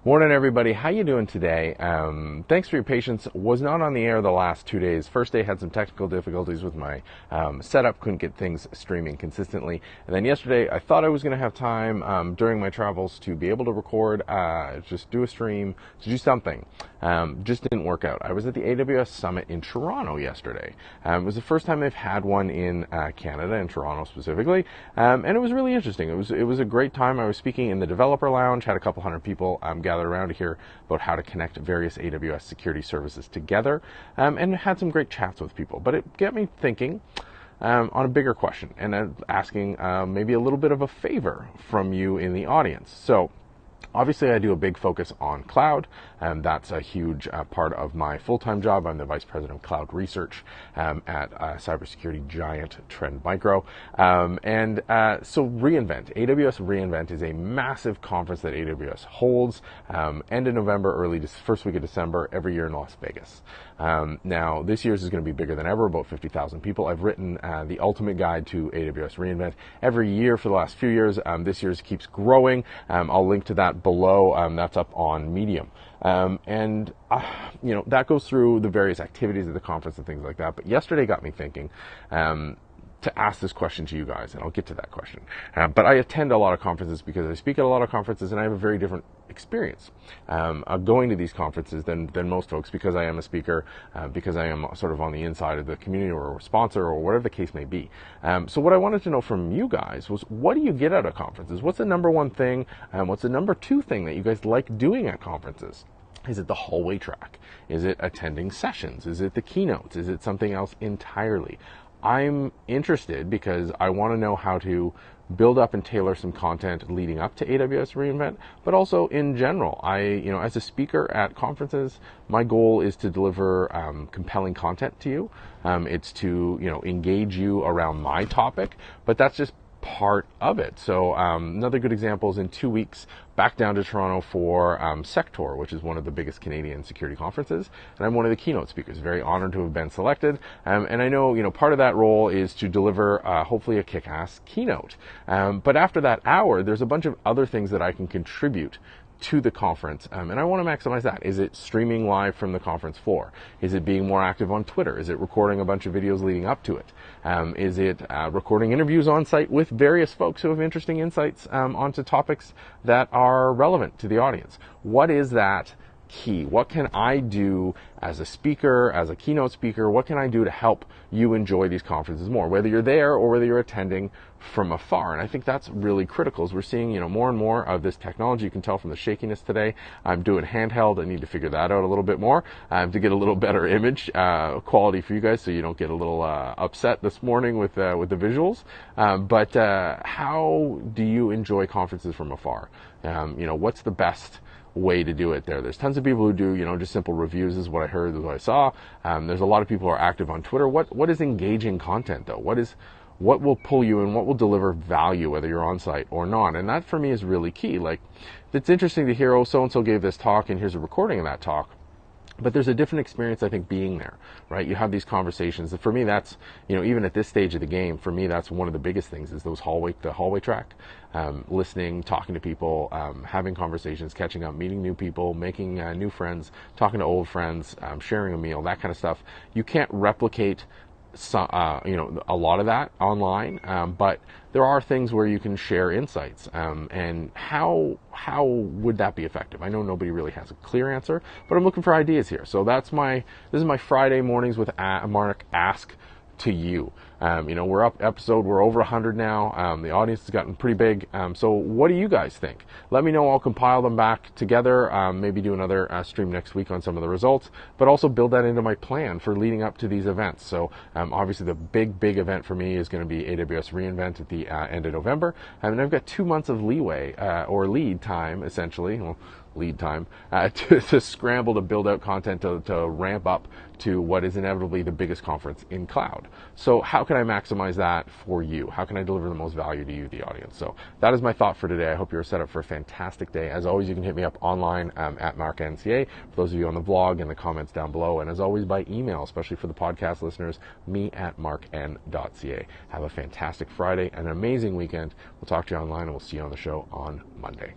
Morning, everybody. How you doing today? Thanks for your patience. Was not on the air the last 2 days. First day had some technical difficulties with my setup. Couldn't get things streaming consistently. And then yesterday, I thought I was going to have time during my travels to be able to record, just do a stream, to do something. Just didn't work out. I was at the AWS Summit in Toronto yesterday. It was the first time I've had one in Canada, in Toronto specifically, and it was really interesting. It was a great time. I was speaking in the developer lounge, had a couple hundred people gathered around to hear about how to connect various AWS security services together, and had some great chats with people. But it got me thinking on a bigger question, and asking maybe a little bit of a favor from you in the audience. So obviously, I do a big focus on cloud, and that's a huge part of my full-time job. I'm the Vice President of Cloud Research at cybersecurity giant Trend Micro. So Reinvent, AWS Reinvent is a massive conference that AWS holds end of November, first week of December, every year in Las Vegas. Now, this year's is going to be bigger than ever, about 50,000 people. I've written the ultimate guide to AWS Reinvent every year for the last few years. This year's keeps growing. I'll link to that below. That's up on Medium. That goes through the various activities of the conference and things like that. But yesterday got me thinking to ask this question to you guys, and I'll get to that question. But I attend a lot of conferences because I speak at a lot of conferences, and I have a very different experience going to these conferences than most folks, because I am a speaker, because I am sort of on the inside of the community or a sponsor or whatever the case may be. So what I wanted to know from you guys was, what do you get out of conferences? What's the number one thing? What's the number two thing that you guys like doing at conferences? Is it the hallway track? Is it attending sessions? Is it the keynotes? Is it something else entirely? I'm interested because I want to know how to build up and tailor some content leading up to AWS reInvent, but also in general. As a speaker at conferences, my goal is to deliver compelling content to you. It's to, engage you around my topic, but that's just part of it. So another good example is in 2 weeks, back down to Toronto for Sector, which is one of the biggest Canadian security conferences, and I'm one of the keynote speakers. Very honored to have been selected, and I know part of that role is to deliver hopefully a kick-ass keynote. But after that hour, there's a bunch of other things that I can contribute to the conference, and I want to maximize that. Is it streaming live from the conference floor? Is it being more active on Twitter? Is it recording a bunch of videos leading up to it? Is it recording interviews on site with various folks who have interesting insights onto topics that are relevant to the audience? What is that key? What can I do as a speaker, as a keynote speaker? What can I do to help you enjoy these conferences more, whether you're there or whether you're attending from afar? And I think that's really critical, as we're seeing, more and more of this technology. You can tell from the shakiness today. I'm doing handheld. I need to figure that out a little bit more to get a little better image quality for you guys, so you don't get a little upset this morning with the visuals. But how do you enjoy conferences from afar? What's the best way to do it there? There's tons of people who do, just simple reviews is what I heard, is what I saw. There's a lot of people who are active on Twitter. What is engaging content, though? What will pull you and what will deliver value, whether you're on site or not? And that for me is really key. Like, it's interesting to hear, oh, so-and-so gave this talk and here's a recording of that talk. But there's a different experience, I think, being there, right? You have these conversations. For me, that's, even at this stage of the game, for me, that's one of the biggest things, is the hallway track, listening, talking to people, having conversations, catching up, meeting new people, making new friends, talking to old friends, sharing a meal, that kind of stuff. You can't replicate a lot of that online, but there are things where you can share insights. And how would that be effective? I know nobody really has a clear answer, but I'm looking for ideas here. So this is my Friday mornings with Mark Ask to you. We're over 100 now. The audience has gotten pretty big. So what do you guys think? Let me know. I'll compile them back together. Maybe do another stream next week on some of the results, but also build that into my plan for leading up to these events. So obviously the big event for me is going to be AWS reInvent at the end of November. And I've got 2 months of leeway or lead time, essentially. Lead time to scramble to build out content to ramp up to what is inevitably the biggest conference in cloud. So how can I maximize that for you? How can I deliver the most value to you, the audience? So that is my thought for today. I hope you're set up for a fantastic day. As always, you can hit me up online at MarkNCA, for those of you on the blog, and the comments down below, and as always by email, especially for the podcast listeners, me at markn.ca. Have a fantastic Friday, an amazing weekend. We'll talk to you online, and we'll see you on the show on Monday.